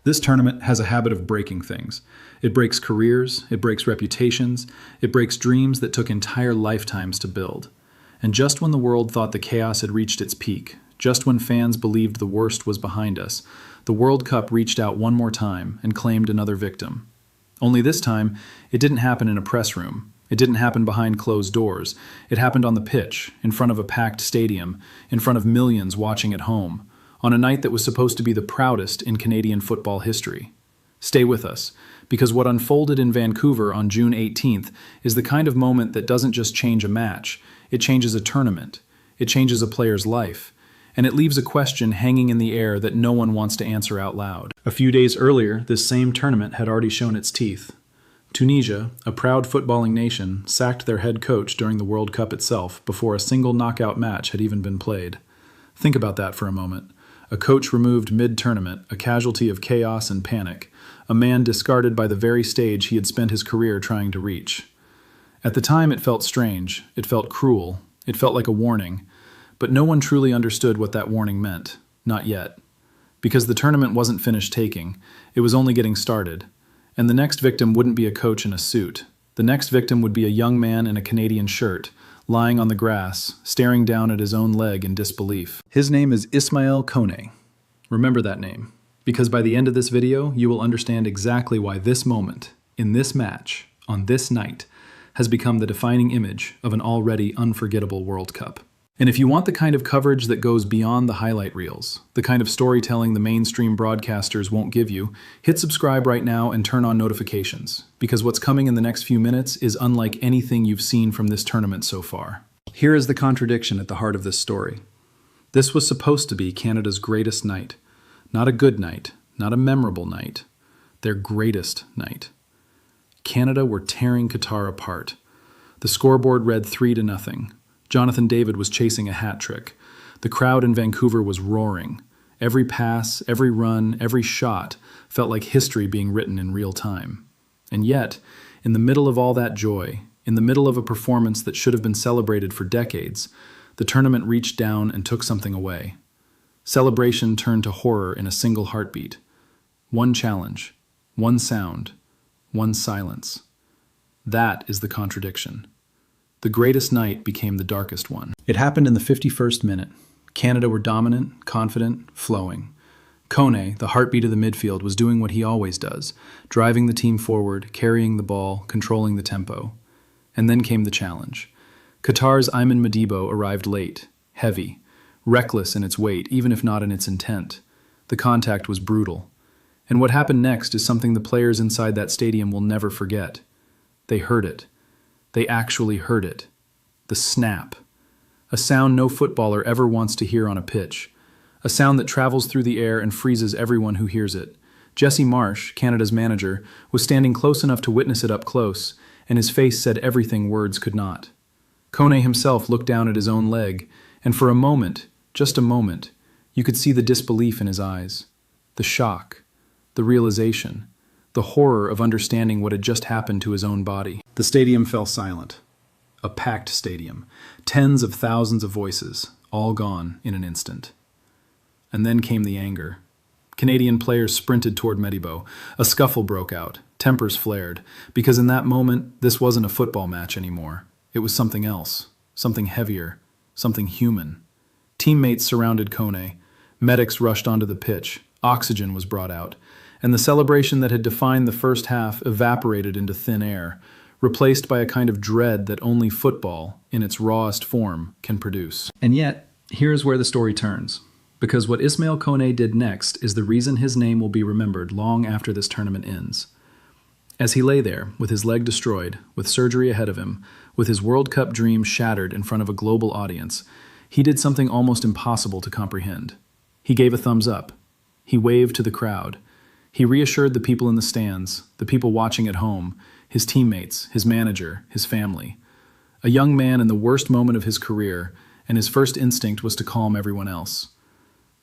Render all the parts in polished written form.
This tournament has a habit of breaking things. It breaks careers, it breaks reputations, it breaks dreams that took entire lifetimes to build. And just when the world thought the chaos had reached its peak, just when fans believed the worst was behind us, the World Cup reached out one more time and claimed another victim. Only this time, it didn't happen in a press room. It didn't happen behind closed doors. It happened on the pitch, in front of a packed stadium, in front of millions watching at home, on a night that was supposed to be the proudest in Canadian football history. Stay with us, because what unfolded in Vancouver on June 18th is the kind of moment that doesn't just change a match, it changes a tournament, it changes a player's life, and it leaves a question hanging in the air that no one wants to answer out loud. A few days earlier, this same tournament had already shown its teeth. Tunisia, a proud footballing nation, sacked their head coach during the World Cup itself before a single knockout match had even been played. Think about that for a moment. A coach removed mid-tournament, a casualty of chaos and panic, a man discarded by the very stage he had spent his career trying to reach. At the time, it felt strange, it felt cruel, it felt like a warning, but no one truly understood what that warning meant, not yet. Because the tournament wasn't finished taking, it was only getting started, and the next victim wouldn't be a coach in a suit. The next victim would be a young man in a Canadian shirt, lying on the grass, staring down at his own leg in disbelief. His name is Ismael Koné. Remember that name, because by the end of this video, you will understand exactly why this moment, in this match, on this night, has become the defining image of an already unforgettable World Cup. And if you want the kind of coverage that goes beyond the highlight reels, the kind of storytelling the mainstream broadcasters won't give you, hit subscribe right now and turn on notifications, because what's coming in the next few minutes is unlike anything you've seen from this tournament so far. Here is the contradiction at the heart of this story. This was supposed to be Canada's greatest night. Not a good night, not a memorable night, their greatest night. Canada were tearing Qatar apart. The scoreboard read 3-0. Jonathan David was chasing a hat trick. The crowd in Vancouver was roaring. Every pass, every run, every shot felt like history being written in real time. And yet, in the middle of all that joy, in the middle of a performance that should have been celebrated for decades, the tournament reached down and took something away. Celebration turned to horror in a single heartbeat. One challenge, one sound, one silence. That is the contradiction. The greatest night became the darkest one. It happened in the 51st minute. Canada were dominant, confident, flowing. Koné, the heartbeat of the midfield, was doing what he always does, driving the team forward, carrying the ball, controlling the tempo. And then came the challenge. Qatar's Ayman Madibo arrived late, heavy, reckless in its weight, even if not in its intent. The contact was brutal. And what happened next is something the players inside that stadium will never forget. They heard it. They actually heard it. The snap. A sound no footballer ever wants to hear on a pitch. A sound that travels through the air and freezes everyone who hears it. Jesse Marsch, Canada's manager, was standing close enough to witness it up close, and his face said everything words could not. Koné himself looked down at his own leg, and for a moment, just a moment, you could see the disbelief in his eyes. The shock. The realization. The horror of understanding what had just happened to his own body. The stadium fell silent. A packed stadium. Tens of thousands of voices, all gone in an instant. And then came the anger. Canadian players sprinted toward Madibo. A scuffle broke out. Tempers flared. Because in that moment, this wasn't a football match anymore. It was something else. Something heavier. Something human. Teammates surrounded Koné. Medics rushed onto the pitch. Oxygen was brought out. And the celebration that had defined the first half evaporated into thin air, replaced by a kind of dread that only football, in its rawest form, can produce. And yet, here's where the story turns. Because what Ismael Koné did next is the reason his name will be remembered long after this tournament ends. As he lay there, with his leg destroyed, with surgery ahead of him, with his World Cup dream shattered in front of a global audience, he did something almost impossible to comprehend. He gave a thumbs up. He waved to the crowd. He reassured the people in the stands, the people watching at home, his teammates, his manager, his family. A young man in the worst moment of his career, and his first instinct was to calm everyone else.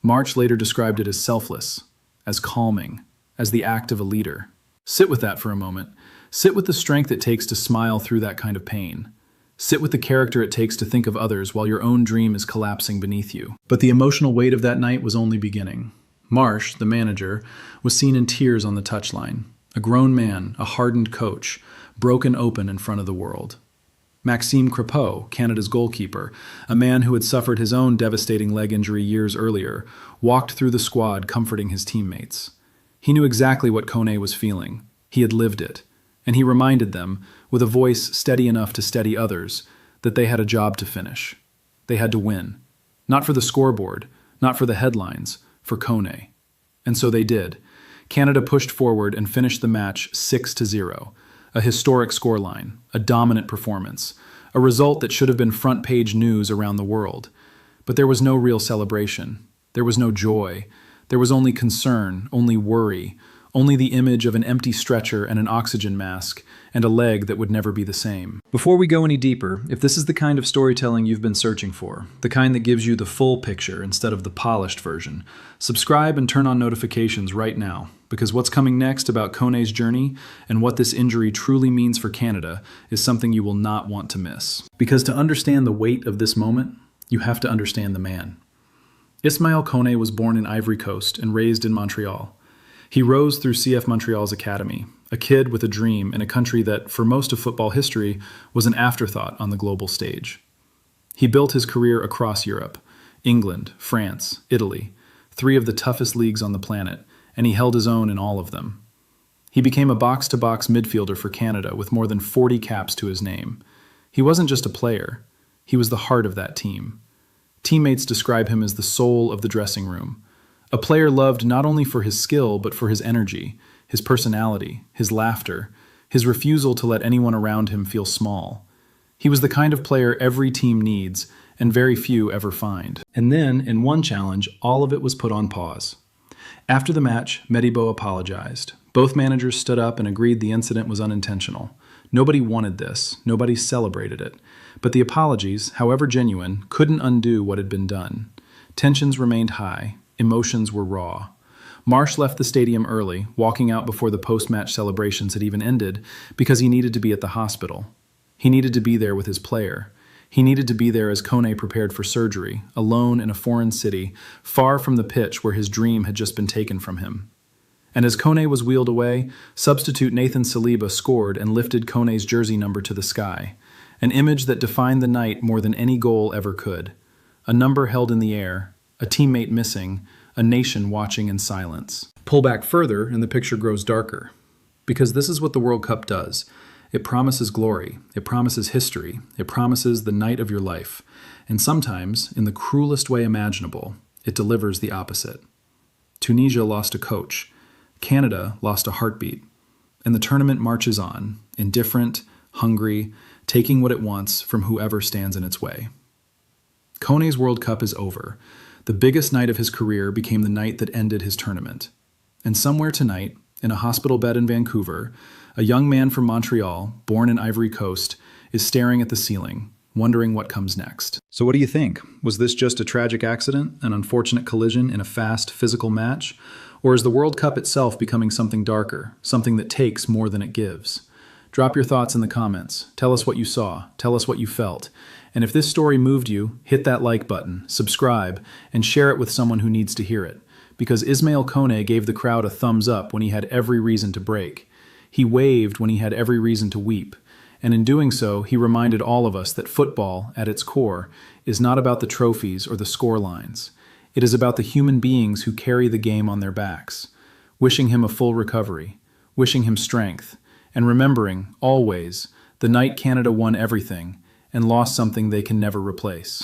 Marsch later described it as selfless, as calming, as the act of a leader. Sit with that for a moment. Sit with the strength it takes to smile through that kind of pain. Sit with the character it takes to think of others while your own dream is collapsing beneath you. But the emotional weight of that night was only beginning. Marsch, the manager, was seen in tears on the touchline. A grown man, a hardened coach, broken open in front of the world. Maxime Crepeau, Canada's goalkeeper, a man who had suffered his own devastating leg injury years earlier, walked through the squad comforting his teammates. He knew exactly what Koné was feeling. He had lived it. And he reminded them, with a voice steady enough to steady others, that they had a job to finish. They had to win. Not for the scoreboard, not for the headlines, for Koné. And so they did. Canada pushed forward and finished the match 6-0. A historic scoreline, a dominant performance, a result that should have been front-page news around the world. But there was no real celebration. There was no joy. There was only concern, only worry, only the image of an empty stretcher and an oxygen mask, and a leg that would never be the same. Before we go any deeper, if this is the kind of storytelling you've been searching for, the kind that gives you the full picture instead of the polished version, subscribe and turn on notifications right now, because what's coming next about Koné's journey and what this injury truly means for Canada is something you will not want to miss. Because to understand the weight of this moment, you have to understand the man. Ismael Koné was born in Ivory Coast and raised in Montreal. He rose through CF Montreal's academy, a kid with a dream in a country that, for most of football history, was an afterthought on the global stage. He built his career across Europe, England, France, Italy, 3 of the toughest leagues on the planet, and he held his own in all of them. He became a box-to-box midfielder for Canada with more than 40 caps to his name. He wasn't just a player, he was the heart of that team. Teammates describe him as the soul of the dressing room. A player loved not only for his skill, but for his energy, his personality, his laughter, his refusal to let anyone around him feel small. He was the kind of player every team needs, and very few ever find. And then, in one challenge, all of it was put on pause. After the match, Medibo apologized. Both managers stood up and agreed the incident was unintentional. Nobody wanted this, nobody celebrated it. But the apologies, however genuine, couldn't undo what had been done. Tensions remained high. Emotions were raw. Marsch left the stadium early, walking out before the post-match celebrations had even ended, because he needed to be at the hospital. He needed to be there with his player. He needed to be there as Koné prepared for surgery, alone in a foreign city, far from the pitch where his dream had just been taken from him. And as Koné was wheeled away, substitute Nathan Saliba scored and lifted Koné's jersey number to the sky, an image that defined the night more than any goal ever could. A number held in the air, a teammate missing, a nation watching in silence. Pull back further and the picture grows darker. Because this is what the World Cup does. It promises glory, it promises history, it promises the night of your life. And sometimes, in the cruelest way imaginable, it delivers the opposite. Tunisia lost a coach. Canada lost a heartbeat. And the tournament marches on, indifferent, hungry, taking what it wants from whoever stands in its way. Koné's World Cup is over. The biggest night of his career became the night that ended his tournament. And somewhere tonight, in a hospital bed in Vancouver, a young man from Montreal, born in Ivory Coast, is staring at the ceiling, wondering what comes next. So what do you think? Was this just a tragic accident, an unfortunate collision in a fast, physical match? Or is the World Cup itself becoming something darker, something that takes more than it gives? Drop your thoughts in the comments. Tell us what you saw. Tell us what you felt. And if this story moved you, hit that like button, subscribe, and share it with someone who needs to hear it. Because Ismael Koné gave the crowd a thumbs up when he had every reason to break. He waved when he had every reason to weep. And in doing so, he reminded all of us that football, at its core, is not about the trophies or the score lines. It is about the human beings who carry the game on their backs. Wishing him a full recovery, wishing him strength, and remembering, always, the night Canada won everything and lost something they can never replace.